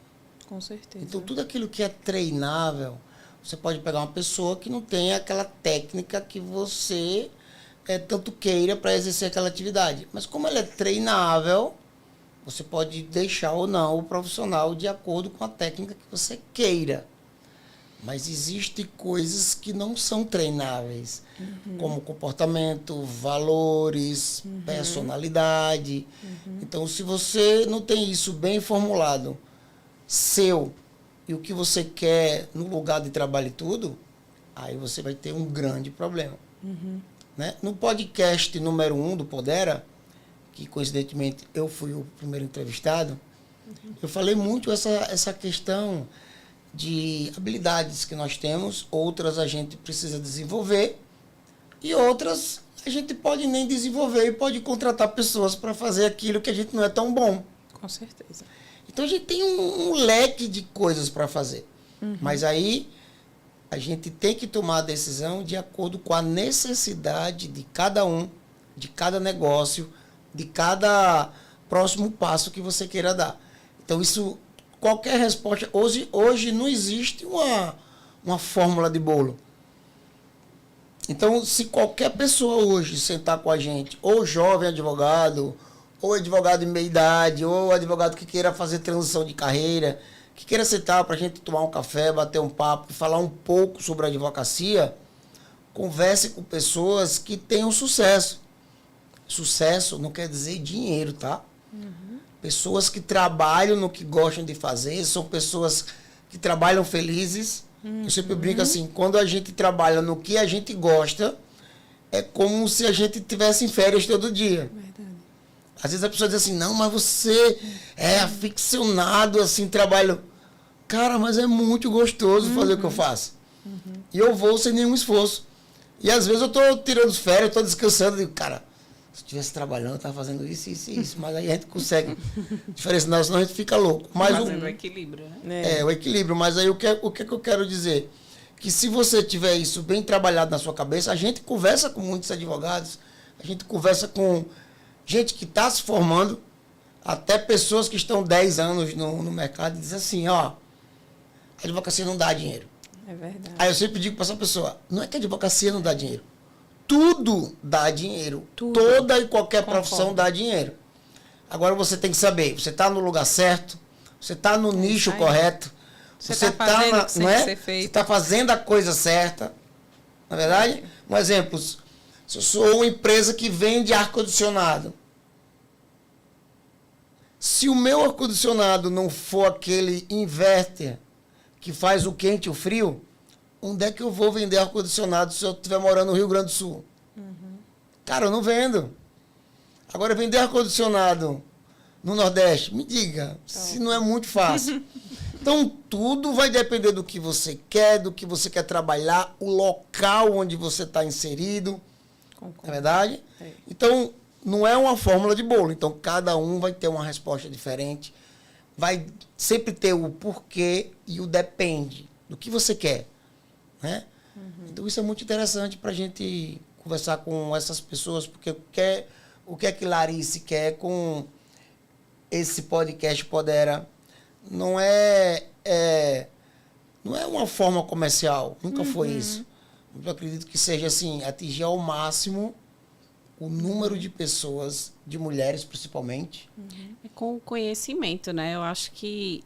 Com certeza. Então tudo aquilo que é treinável, você pode pegar uma pessoa que não tem aquela técnica que você tanto queira para exercer aquela atividade, mas como ela é treinável, você pode deixar ou não o profissional de acordo com a técnica que você queira. Mas existem coisas que não são treináveis, como comportamento, valores, personalidade. Então, se você não tem isso bem formulado, seu, e o que você quer no lugar de trabalho e tudo, aí você vai ter um grande problema. Né? No podcast número 1 do Podera, que coincidentemente eu fui o primeiro entrevistado, eu falei muito essa questão de habilidades que nós temos, outras a gente precisa desenvolver e outras a gente pode nem desenvolver e pode contratar pessoas para fazer aquilo que a gente não é tão bom. Com certeza. Então a gente tem um leque de coisas para fazer, mas aí a gente tem que tomar a decisão de acordo com a necessidade de cada um, de cada negócio, de cada próximo passo que você queira dar. Então isso qualquer resposta. Hoje não existe uma fórmula de bolo. Então, se qualquer pessoa hoje sentar com a gente, ou jovem advogado, ou advogado de meia idade, ou advogado que queira fazer transição de carreira, que queira sentar para a gente tomar um café, bater um papo e falar um pouco sobre a advocacia, converse com pessoas que tenham sucesso. Sucesso não quer dizer dinheiro, tá? Pessoas que trabalham no que gostam de fazer, são pessoas que trabalham felizes. Eu sempre brinco assim, quando a gente trabalha no que a gente gosta, é como se a gente tivesse em férias todo dia. Verdade. Às vezes a pessoa diz assim, não, mas você é aficionado, assim, trabalho. Cara, mas é muito gostoso fazer o que eu faço. E eu vou sem nenhum esforço. E às vezes eu tô tirando férias, tô descansando, e digo, cara, se eu estivesse trabalhando, eu estava fazendo isso, isso e isso. Mas aí a gente consegue diferenciar, senão a gente fica louco. Mas Fazendo o equilíbrio, né? o equilíbrio. Mas aí o que eu quero dizer? Que se você tiver isso bem trabalhado na sua cabeça, a gente conversa com muitos advogados, a gente conversa com gente que está se formando, até pessoas que estão 10 anos no mercado, e dizem assim, ó, a advocacia não dá dinheiro. É verdade. Aí eu sempre digo para essa pessoa, não é que a advocacia não dá dinheiro. Tudo dá dinheiro. Tudo. Toda e qualquer Concordo. profissão dá dinheiro. Agora você tem que saber, você está no lugar certo, você está no nicho aí. correto, Você tá fazendo o que tem que ser feito. Você está fazendo a coisa certa. Na verdade, um exemplo, se eu sou uma empresa que vende ar-condicionado, se o meu ar-condicionado não for aquele inverter que faz o quente e o frio, onde é que eu vou vender ar-condicionado se eu estiver morando no Rio Grande do Sul? Cara, eu não vendo. Agora, vender ar-condicionado no Nordeste, me diga, se não é muito fácil. Então, tudo vai depender do que você quer, do que você quer trabalhar, o local onde você está inserido. Concordo. Não é verdade? É. Então, não é uma fórmula de bolo. Então, cada um vai ter uma resposta diferente. Vai sempre ter o porquê e o depende do que você quer. Né? Então, isso é muito interessante para a gente conversar com essas pessoas, porque o que é que Larice quer com esse podcast Podera não é uma forma comercial, nunca foi isso. Eu acredito que seja assim, atingir ao máximo o número de pessoas, de mulheres principalmente. É com o conhecimento, né? Eu acho que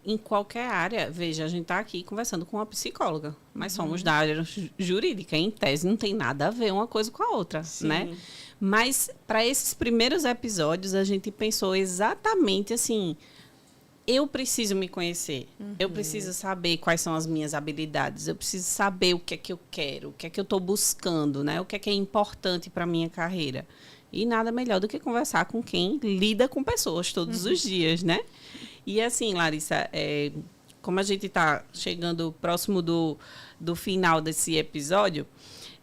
em qualquer área, veja, a gente está aqui conversando com uma psicóloga, mas somos da área jurídica, em tese não tem nada a ver uma coisa com a outra, Sim. né? Mas para esses primeiros episódios a gente pensou exatamente assim, eu preciso me conhecer, eu preciso saber quais são as minhas habilidades, eu preciso saber o que é que eu quero, o que é que eu estou buscando, né? O que é importante para a minha carreira. E nada melhor do que conversar com quem lida com pessoas todos os dias, né? E assim, Larissa, como a gente está chegando próximo do final desse episódio,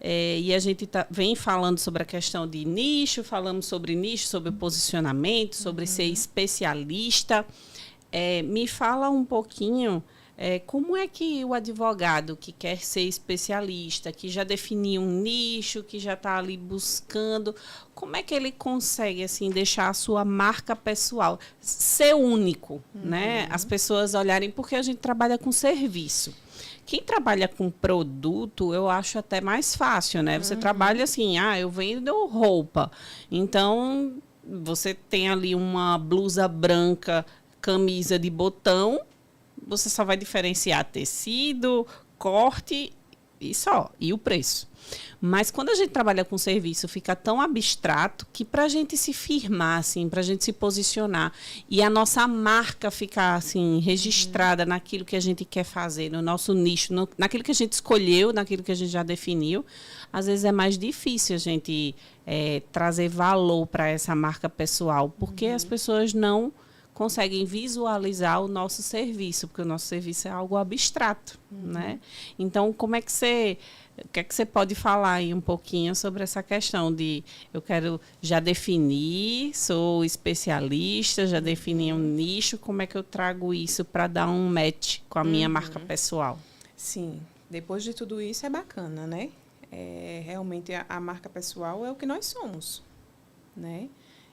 e a gente vem falando sobre a questão de nicho, falamos sobre nicho, sobre posicionamento, sobre ser especialista. Me fala um pouquinho como é que o advogado que quer ser especialista, que já definiu um nicho, que já está ali buscando, como é que ele consegue assim deixar a sua marca pessoal, ser único, né? As pessoas olharem, porque a gente trabalha com serviço. Quem trabalha com produto, eu acho até mais fácil, né? Você trabalha assim, eu vendo roupa. Então, você tem ali uma blusa branca, camisa de botão, você só vai diferenciar tecido, corte e só, e o preço. Mas quando a gente trabalha com serviço, fica tão abstrato que para a gente se firmar, assim, para a gente se posicionar e a nossa marca ficar assim, registrada naquilo que a gente quer fazer, no nosso nicho, naquilo que a gente escolheu, naquilo que a gente já definiu, às vezes é mais difícil a gente trazer valor para essa marca pessoal, porque as pessoas não conseguem visualizar o nosso serviço, porque o nosso serviço é algo abstrato, né? Então, o que é que você pode falar aí um pouquinho sobre essa questão de eu quero já definir, sou especialista, já defini um nicho, como é que eu trago isso para dar um match com a minha marca pessoal? Sim, depois de tudo isso é bacana, né? Realmente a marca pessoal é o que nós somos, né?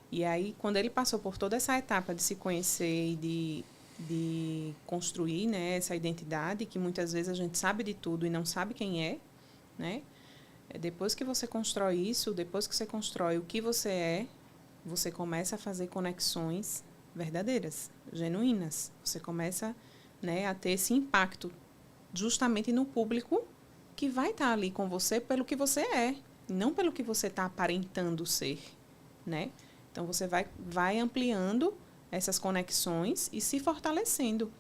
E aí, quando ele passou por toda essa etapa de se conhecer e de construir, né, essa identidade, que muitas vezes a gente sabe de tudo e não sabe quem é, né? Depois que você constrói isso, depois que você constrói o que você é, você começa a fazer conexões verdadeiras, genuínas. Você começa, né, a ter esse impacto justamente no público que vai estar ali com você pelo que você é, não pelo que você está aparentando ser, né? Então, você vai ampliando essas conexões e se fortalecendo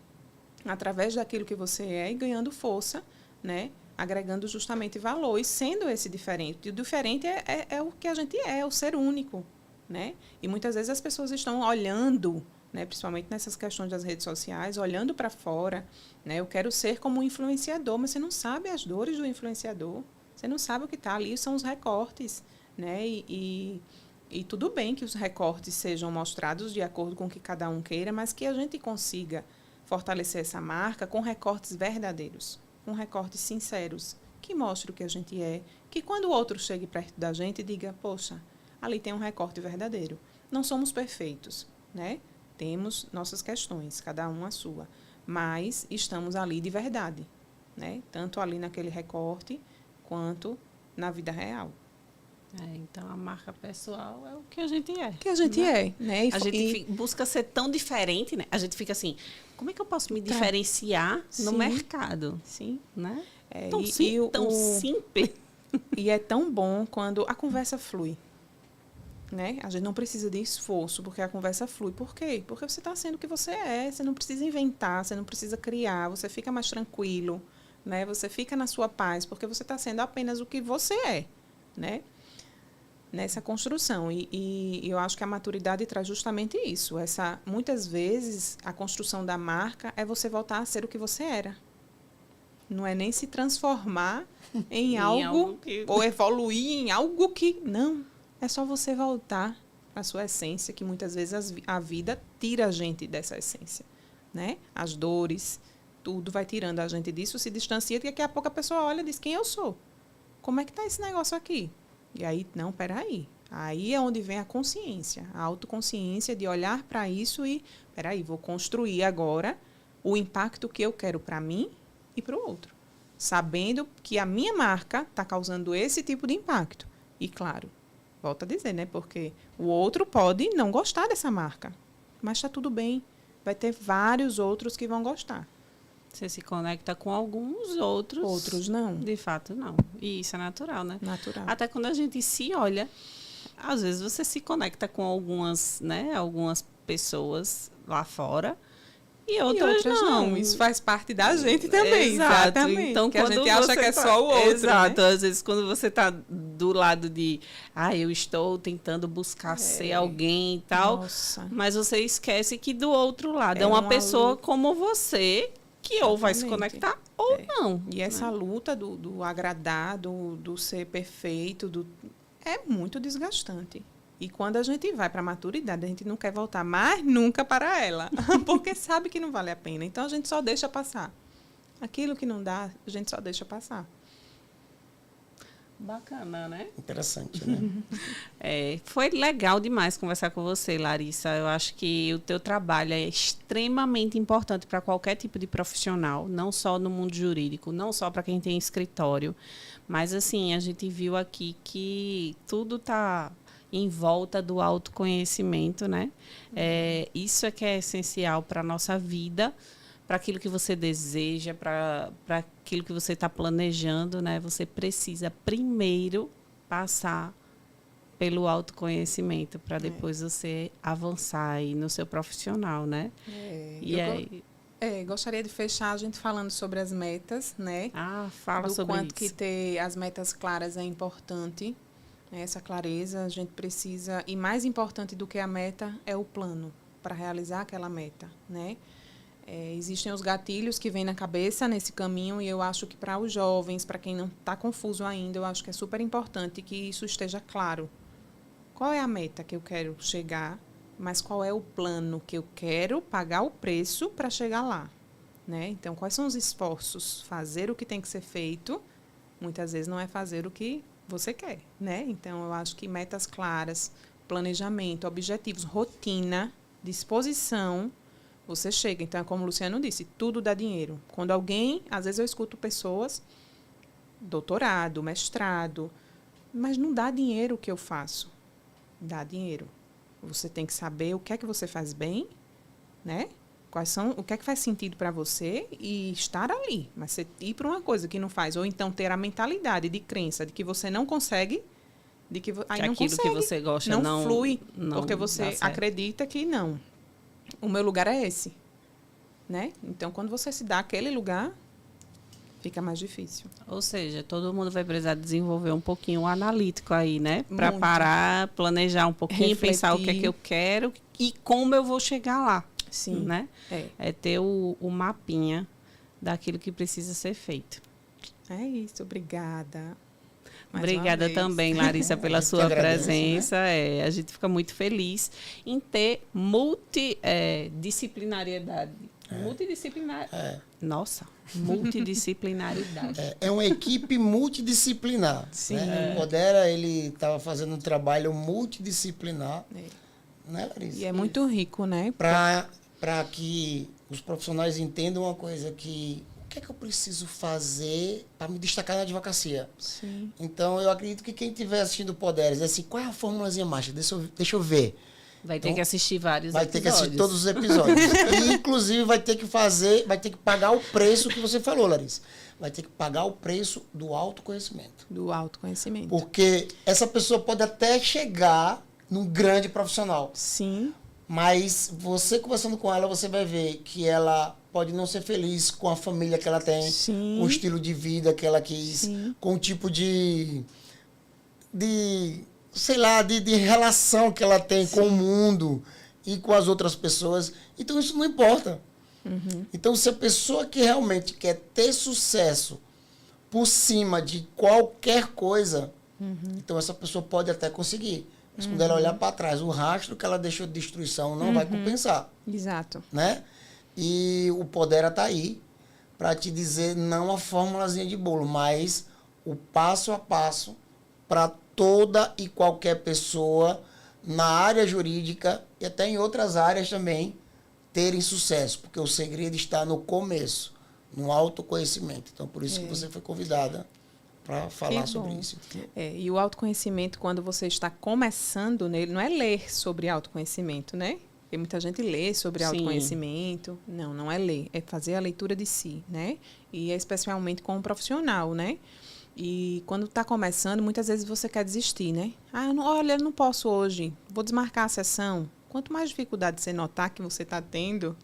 através daquilo que você é e ganhando força, né? Agregando justamente valor e sendo esse diferente. E o diferente é o que a gente é o ser único, né? E muitas vezes as pessoas estão olhando, né? Principalmente nessas questões das redes sociais, olhando para fora, né? Eu quero ser como um influenciador, mas você não sabe as dores do influenciador. Você não sabe o que está ali, são os recortes, né? E tudo bem que os recortes sejam mostrados de acordo com o que cada um queira, mas que a gente consiga fortalecer essa marca com recortes verdadeiros, com recortes sinceros, que mostrem o que a gente é, que quando o outro chegue perto da gente diga, poxa, ali tem um recorte verdadeiro. Não somos perfeitos, né? Temos nossas questões, cada um a sua, mas estamos ali de verdade, né? Tanto ali naquele recorte, quanto na vida real. Então, a marca pessoal é o que a gente é. O que a gente é, né? A gente busca ser tão diferente, né? A gente fica assim, como é que eu posso me diferenciar no mercado? Sim. Né? Tão simples. E é tão bom quando a conversa flui. Né? A gente não precisa de esforço, porque a conversa flui. Por quê? Porque você está sendo o que você é. Você não precisa inventar, você não precisa criar. Você fica mais tranquilo, né? Você fica na sua paz, porque você está sendo apenas o que você é, né? Nessa construção. E eu acho que a maturidade traz justamente isso. Muitas vezes, a construção da marca é você voltar a ser o que você era. Não é nem se transformar em algo ou evoluir em algo que... Não. É só você voltar à sua essência, que muitas vezes a vida tira a gente dessa essência, né? As dores, tudo vai tirando a gente disso, se distancia, e daqui a pouco a pessoa olha e diz, quem eu sou? Como é que está esse negócio aqui? E aí, não, peraí. Aí é onde vem a consciência, a autoconsciência de olhar para isso e, peraí, vou construir agora o impacto que eu quero para mim e para o outro. sabendo que a minha marca está causando esse tipo de impacto. E, claro, volto a dizer, né? Porque o outro pode não gostar dessa marca, mas está tudo bem. Vai ter vários outros que vão gostar. Você se conecta com alguns, outros... Outros não. De fato, não. E isso é natural, né? Natural. Até quando a gente se olha, às vezes você se conecta com algumas, né? Algumas pessoas lá fora e outras não. Isso faz parte da gente também. Exato. Exatamente. Então, que a quando gente acha que é tá... só o outro. Exato. Né? Às vezes, quando você está do lado de... eu estou tentando buscar ser alguém e tal. Nossa. Mas você esquece que do outro lado é uma pessoa como você... que ou vai se conectar ou não. E essa luta do agradar, do ser perfeito, é muito desgastante. E quando a gente vai para a maturidade, a gente não quer voltar mais nunca para ela, porque sabe que não vale a pena. Então, a gente só deixa passar. Aquilo que não dá, a gente só deixa passar. Bacana, né? Interessante, né? Foi legal demais conversar com você, Larissa. Eu acho que o teu trabalho é extremamente importante para qualquer tipo de profissional, não só no mundo jurídico, não só para quem tem escritório, mas assim, a gente viu aqui que tudo está em volta do autoconhecimento, né? Isso é que é essencial para a nossa vida, para aquilo que você deseja, para aquilo que você está planejando, né? Você precisa primeiro passar pelo autoconhecimento para depois você avançar aí no seu profissional, né? Gostaria de fechar a gente falando sobre as metas, né? Fala sobre isso. Do quanto que ter as metas claras é importante. Essa clareza a gente precisa, e mais importante do que a meta é o plano para realizar aquela meta, né? Existem os gatilhos que vêm na cabeça nesse caminho e eu acho que para os jovens, para quem não está confuso ainda, eu acho que é super importante que isso esteja claro. Qual é a meta que eu quero chegar, mas qual é o plano que eu quero pagar o preço para chegar lá, né? Então, quais são os esforços? Fazer o que tem que ser feito, muitas vezes não é fazer o que você quer, né? Então, eu acho que metas claras, planejamento, objetivos, rotina, disposição, você chega. Então, é como o Luciano disse, tudo dá dinheiro. Quando alguém, às vezes eu escuto pessoas, doutorado, mestrado, mas não dá dinheiro o que eu faço. Dá dinheiro. Você tem que saber o que é que você faz bem, né? O que é que faz sentido para você e estar ali. Mas você ir para uma coisa que não faz, ou então ter a mentalidade de crença de que você não consegue, de que aí não aquilo consegue, que você gosta não flui, não porque você acredita que não. O meu lugar é esse, né? Então, quando você se dá aquele lugar, fica mais difícil. Ou seja, todo mundo vai precisar desenvolver um pouquinho o analítico aí, né? Para parar, planejar um pouquinho, refletir, pensar o que é que eu quero e como eu vou chegar lá. Sim. Né? É ter o mapinha daquilo que precisa ser feito. É isso, obrigada. Obrigada também, Larissa, pela sua presença. Né? A gente fica muito feliz em ter multidisciplinariedade. Nossa, multidisciplinaridade. É uma equipe multidisciplinar. Sim. Né? O Podera, ele estava fazendo um trabalho multidisciplinar. Né, Larissa? E é muito rico, né? Para que os profissionais entendam uma coisa, que o que é que eu preciso fazer para me destacar na advocacia? Sim. Então, eu acredito que quem estiver assistindo o Podera, diz assim, qual é a formulazinha mágica? Deixa eu ver. Vai ter que assistir vários episódios. Vai ter que assistir todos os episódios. E, inclusive, vai ter que pagar o preço que você falou, Larissa. Vai ter que pagar o preço do autoconhecimento. Do autoconhecimento. Porque essa pessoa pode até chegar num grande profissional. Sim. Mas você conversando com ela, você vai ver que ela pode não ser feliz com a família que ela tem, Sim. com o estilo de vida que ela quis, Sim. com o tipo de relação que ela tem com o mundo e com as outras pessoas. Então, isso não importa. Uhum. Então, se a pessoa que realmente quer ter sucesso por cima de qualquer coisa, então essa pessoa pode até conseguir. Mas quando ela olhar para trás, o rastro que ela deixou de destruição não vai compensar. Exato. Né? E o Podera está aí para te dizer não a formulazinha de bolo, mas o passo a passo para toda e qualquer pessoa na área jurídica e até em outras áreas também terem sucesso, porque o segredo está no começo, no autoconhecimento. Então, por isso que você foi convidada para falar sobre isso. E o autoconhecimento, quando você está começando nele, não é ler sobre autoconhecimento, né? Porque muita gente lê sobre autoconhecimento. Não, não é ler. É fazer a leitura de si, né? E é especialmente com um profissional, né? E quando está começando, muitas vezes você quer desistir, né? Olha, eu não posso hoje. Vou desmarcar a sessão. Quanto mais dificuldade você notar que você está tendo,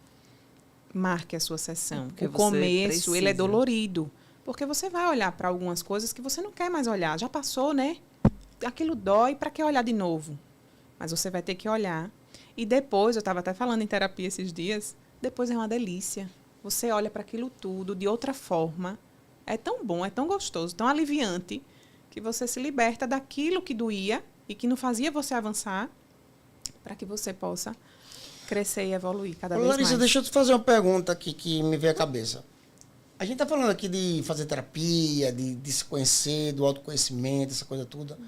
marque a sua sessão. O começo, ele é dolorido. Porque você vai olhar para algumas coisas que você não quer mais olhar. Já passou, né? Aquilo dói, para que olhar de novo? Mas você vai ter que olhar. E depois, eu estava até falando em terapia esses dias, depois é uma delícia. Você olha para aquilo tudo de outra forma. É tão bom, é tão gostoso, tão aliviante, que você se liberta daquilo que doía e que não fazia você avançar, para que você possa crescer e evoluir cada vez mais. Larissa, deixa eu te fazer uma pergunta aqui que me veio à cabeça. A gente está falando aqui de fazer terapia, de se conhecer, do autoconhecimento, essa coisa toda.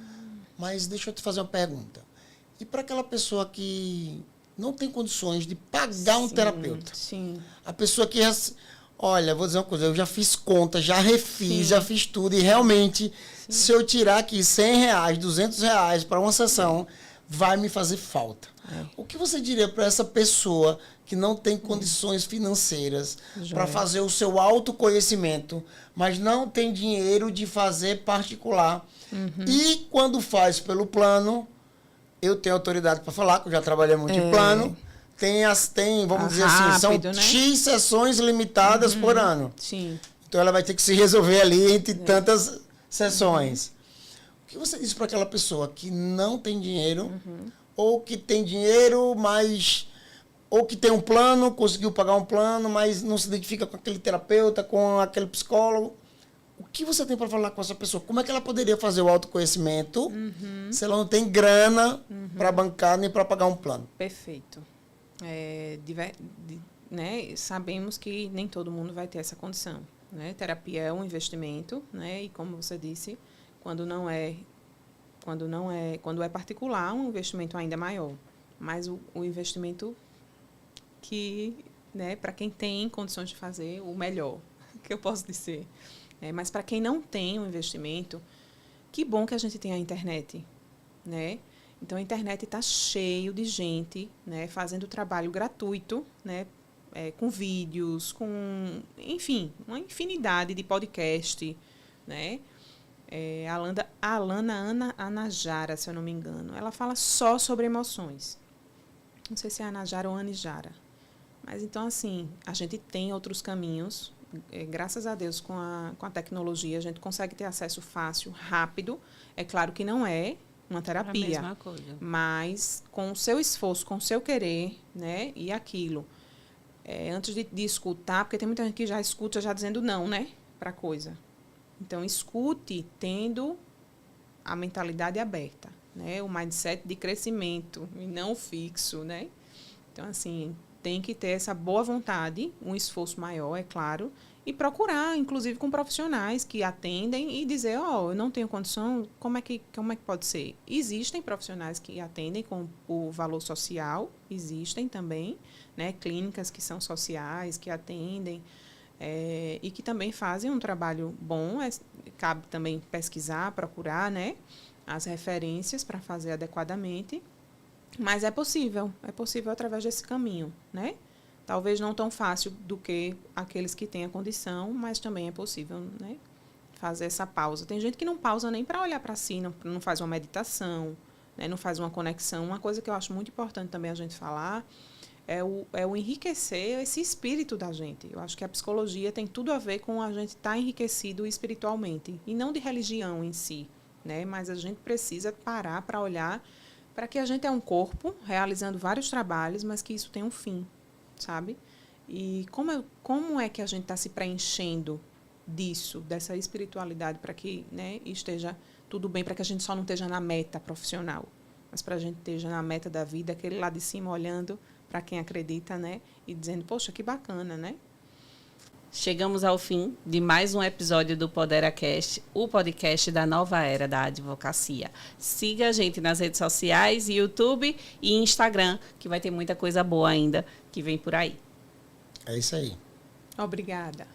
Mas deixa eu te fazer uma pergunta. E para aquela pessoa que não tem condições de pagar um terapeuta? Sim. A pessoa que... Olha, vou dizer uma coisa, eu já fiz conta, já refiz, já fiz tudo. E realmente, se eu tirar aqui R$100, R$200 para uma sessão, vai me fazer falta. O que você diria para essa pessoa que não tem condições financeiras para fazer o seu autoconhecimento, mas não tem dinheiro de fazer particular? E quando faz pelo plano, eu tenho autoridade para falar, que eu já trabalhei muito em plano, vamos dizer assim, são X sessões limitadas por ano. Sim. Então ela vai ter que se resolver ali entre tantas sessões. O que você diz para aquela pessoa que não tem dinheiro, ou que tem dinheiro, mas... ou que tem um plano, conseguiu pagar um plano, mas não se identifica com aquele terapeuta, com aquele psicólogo? O que você tem para falar com essa pessoa? Como é que ela poderia fazer o autoconhecimento se ela não tem grana para bancar nem para pagar um plano? Perfeito. Né, sabemos que nem todo mundo vai ter essa condição, né? Terapia é um investimento, né? E como você disse, quando é particular, um investimento ainda maior. Mas o investimento que, né, para quem tem condições de fazer, o melhor que eu posso dizer. Mas para quem não tem um investimento, que bom que a gente tem a internet, né? Então, a internet está cheio de gente, né, fazendo trabalho gratuito, né, com vídeos, enfim, uma infinidade de podcast, né? A Alana Anajara, se eu não me engano, ela fala só sobre emoções. Não sei se é Anajara ou Anijara. Mas, então, assim, a gente tem outros caminhos. Graças a Deus, com a tecnologia, a gente consegue ter acesso fácil, rápido. É claro que não é uma terapia, a mesma coisa. Mas com o seu esforço, com o seu querer, né, e aquilo. Antes de escutar, porque tem muita gente que já escuta já dizendo não, né, para a coisa. Então, escute tendo a mentalidade aberta, né, o mindset de crescimento e não fixo, né. Então, assim, tem que ter essa boa vontade, um esforço maior, é claro, e procurar, inclusive, com profissionais que atendem e dizer, eu não tenho condição, como é que pode ser? Existem profissionais que atendem com o valor social, existem também, né, clínicas que são sociais, que atendem, e que também fazem um trabalho bom. Cabe também pesquisar, procurar, né, as referências para fazer adequadamente. Mas é possível através desse caminho, né? Talvez não tão fácil do que aqueles que têm a condição, mas também é possível, né, fazer essa pausa. Tem gente que não pausa nem para olhar para si, não faz uma meditação, né, não faz uma conexão. Uma coisa que eu acho muito importante também a gente falar é o enriquecer esse espírito da gente. Eu acho que a psicologia tem tudo a ver com a gente estar enriquecido espiritualmente, e não de religião em si, né? Mas a gente precisa parar para olhar para que a gente é um corpo realizando vários trabalhos, mas que isso tem um fim, sabe? E como é que a gente está se preenchendo disso, dessa espiritualidade, para que, né, esteja tudo bem, para que a gente só não esteja na meta profissional, mas para a gente esteja na meta da vida, aquele lá de cima olhando para quem acredita, né, e dizendo, poxa, que bacana, né? Chegamos ao fim de mais um episódio do PoderaCast, o podcast da nova era da advocacia. Siga a gente nas redes sociais, YouTube e Instagram, que vai ter muita coisa boa ainda que vem por aí. É isso aí. Obrigada.